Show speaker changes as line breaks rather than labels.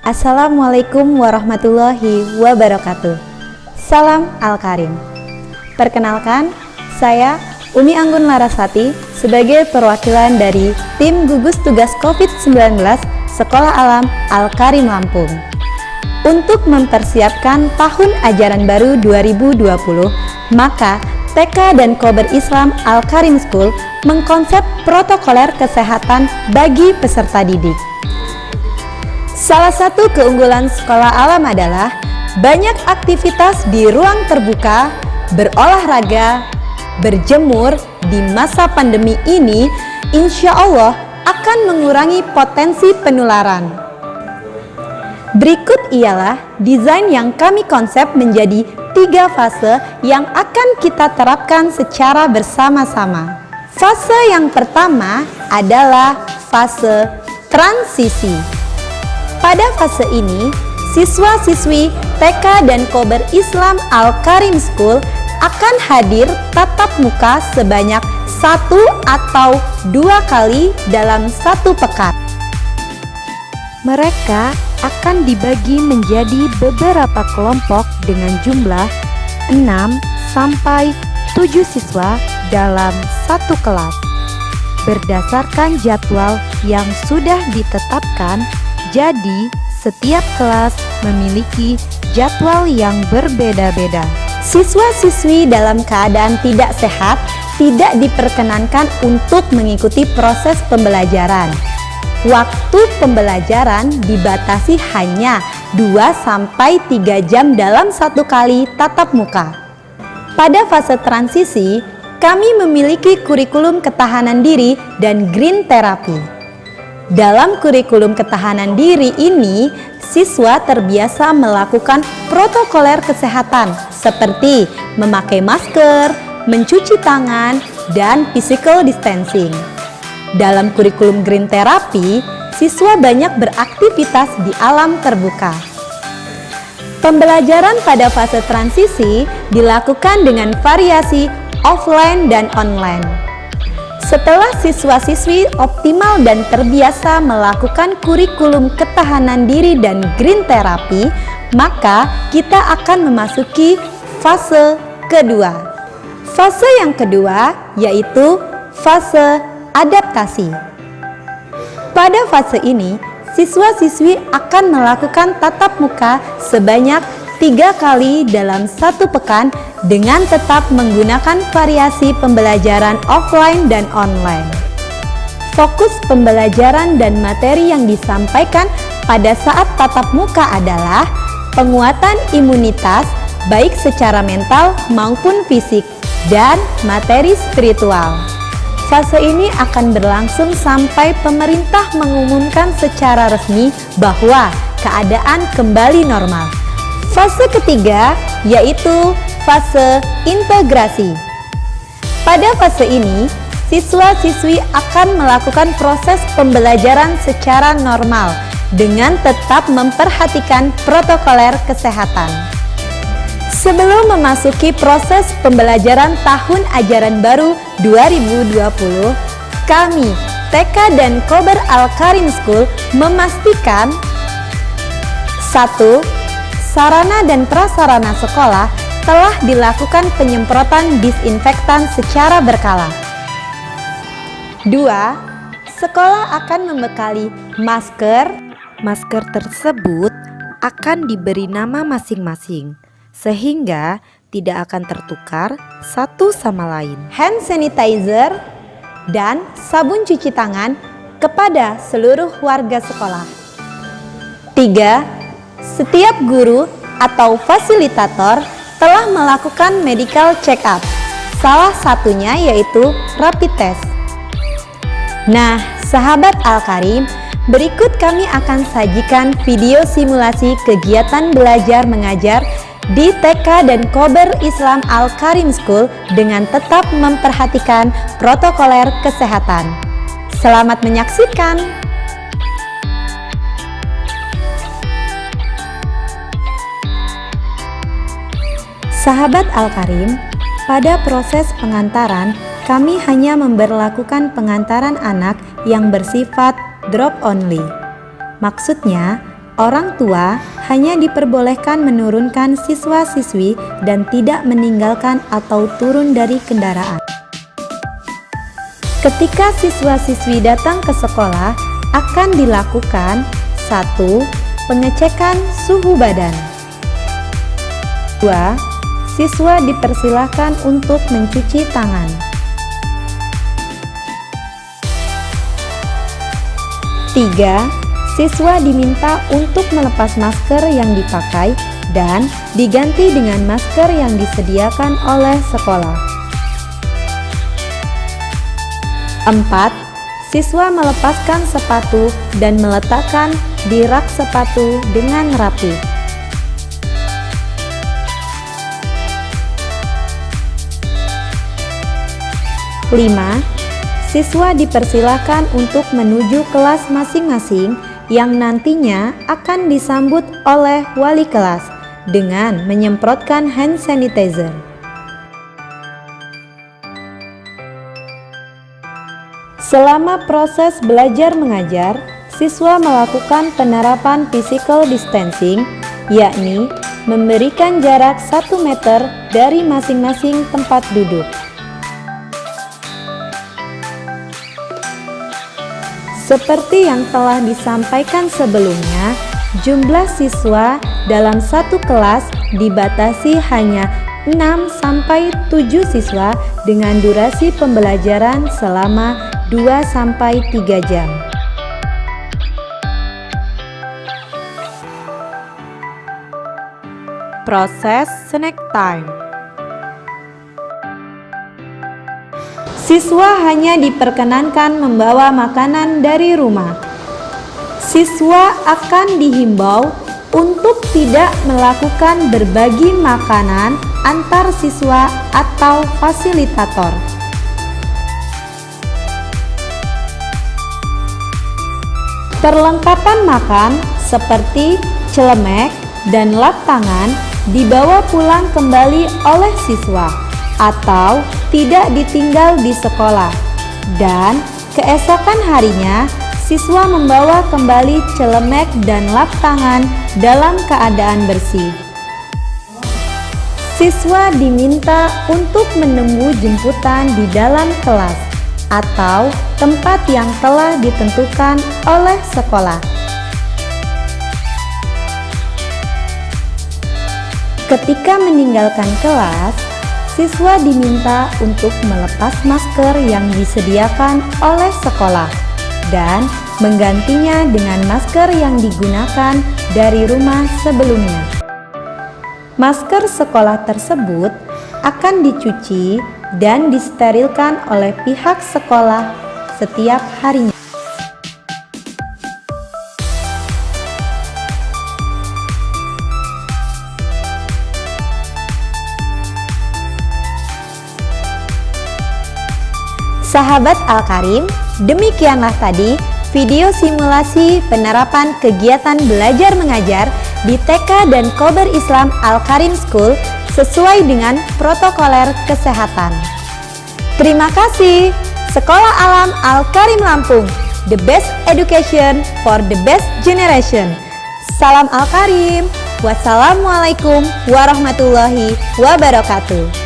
Assalamualaikum warahmatullahi wabarakatuh. Salam Al-Karim. Perkenalkan, saya Umi Anggun Larasati sebagai perwakilan dari tim gugus tugas COVID-19 Sekolah Alam Al-Karim Lampung. Untuk mempersiapkan tahun ajaran baru 2020, maka TK dan Kober Islam Al-Karim School mengkonsep protokoler kesehatan bagi peserta didik. Salah satu keunggulan sekolah alam adalah banyak aktivitas di ruang terbuka, berolahraga, berjemur di masa pandemi ini, insya Allah akan mengurangi potensi penularan. Berikut ialah desain yang kami konsep menjadi 3 fase yang akan kita terapkan secara bersama-sama. Fase yang pertama adalah fase transisi. Pada fase ini, siswa-siswi TK dan Kober Islam Al-Karim School akan hadir tatap muka sebanyak 1 atau 2 kali dalam 1 pekan. Mereka akan dibagi menjadi beberapa kelompok dengan jumlah 6 sampai 7 siswa dalam 1 kelas. Berdasarkan jadwal yang sudah ditetapkan, jadi setiap kelas memiliki jadwal yang berbeda-beda. Siswa-siswi dalam keadaan tidak sehat tidak diperkenankan untuk mengikuti proses pembelajaran. Waktu pembelajaran dibatasi hanya 2-3 jam dalam 1 kali tatap muka. Pada fase transisi, kami memiliki kurikulum ketahanan diri dan green therapy. Dalam kurikulum ketahanan diri ini, siswa terbiasa melakukan protokoler kesehatan seperti memakai masker, mencuci tangan, dan physical distancing. Dalam kurikulum green therapy, siswa banyak beraktivitas di alam terbuka. Pembelajaran pada fase transisi dilakukan dengan variasi offline dan online. Setelah siswa-siswi optimal dan terbiasa melakukan kurikulum ketahanan diri dan green therapy, maka kita akan memasuki fase kedua. Fase yang kedua yaitu fase adaptasi. Pada fase ini, siswa-siswi akan melakukan tatap muka sebanyak 3 kali dalam 1 pekan dengan tetap menggunakan variasi pembelajaran offline dan online. Fokus pembelajaran dan materi yang disampaikan pada saat tatap muka adalah penguatan imunitas baik secara mental maupun fisik dan materi spiritual. Fase ini akan berlangsung sampai pemerintah mengumumkan secara resmi bahwa keadaan kembali normal. Fase ketiga yaitu fase integrasi. Pada fase ini, siswa-siswi akan melakukan proses pembelajaran secara normal dengan tetap memperhatikan protokoler kesehatan. Sebelum memasuki proses pembelajaran tahun ajaran baru 2020, kami TK dan Kober Al-Karim School memastikan 1. Sarana dan prasarana sekolah telah dilakukan penyemprotan disinfektan secara berkala. 2. Sekolah akan membekali masker. Masker tersebut akan diberi nama masing-masing, sehingga tidak akan tertukar satu sama lain. Hand sanitizer dan sabun cuci tangan kepada seluruh warga sekolah. 3. Setiap guru atau fasilitator telah melakukan medical check-up, salah satunya yaitu rapid test. Nah, sahabat Al-Karim, berikut kami akan sajikan video simulasi kegiatan belajar mengajar di TK dan Kober Islam Al-Karim School dengan tetap memperhatikan protokoler kesehatan. Selamat menyaksikan! Sahabat Al-Karim, pada proses pengantaran, kami hanya memberlakukan pengantaran anak yang bersifat drop only. Maksudnya, Orang tua hanya diperbolehkan menurunkan siswa-siswi dan tidak meninggalkan atau turun dari kendaraan. Ketika siswa-siswi datang ke sekolah, akan dilakukan 1. Pengecekan suhu badan. 2. Siswa dipersilahkan untuk mencuci tangan. 3. Siswa diminta untuk melepas masker yang dipakai dan diganti dengan masker yang disediakan oleh sekolah. 4. Siswa melepaskan sepatu dan meletakkan di rak sepatu dengan rapi. 5. Siswa dipersilahkan untuk menuju kelas masing-masing yang nantinya akan disambut oleh wali kelas dengan menyemprotkan hand sanitizer. Selama proses belajar mengajar, siswa melakukan penerapan physical distancing, yakni memberikan jarak 1 meter dari masing-masing tempat duduk. Seperti yang telah disampaikan sebelumnya, jumlah siswa dalam satu kelas dibatasi hanya 6-7 siswa dengan durasi pembelajaran selama 2-3 jam. Proses snack time. Siswa hanya diperkenankan membawa makanan dari rumah. Siswa akan dihimbau untuk tidak melakukan berbagi makanan antar siswa atau fasilitator. Perlengkapan makan seperti celemek dan lap tangan dibawa pulang kembali oleh siswa atau tidak ditinggal di sekolah, dan keesokan harinya siswa membawa kembali celemek dan lap tangan dalam keadaan bersih. Siswa diminta untuk menunggu jemputan di dalam kelas atau tempat yang telah ditentukan oleh sekolah. Ketika meninggalkan kelas, siswa diminta untuk melepas masker yang disediakan oleh sekolah dan menggantinya dengan masker yang digunakan dari rumah sebelumnya. Masker sekolah tersebut akan dicuci dan disterilkan oleh pihak sekolah setiap harinya. Sahabat Al-Karim, demikianlah tadi video simulasi penerapan kegiatan belajar mengajar di TK dan Kober Islam Al-Karim School sesuai dengan protokoler kesehatan. Terima kasih. Sekolah Alam Al-Karim Lampung, the best education for the best generation. Salam Al-Karim. Wassalamualaikum warahmatullahi wabarakatuh.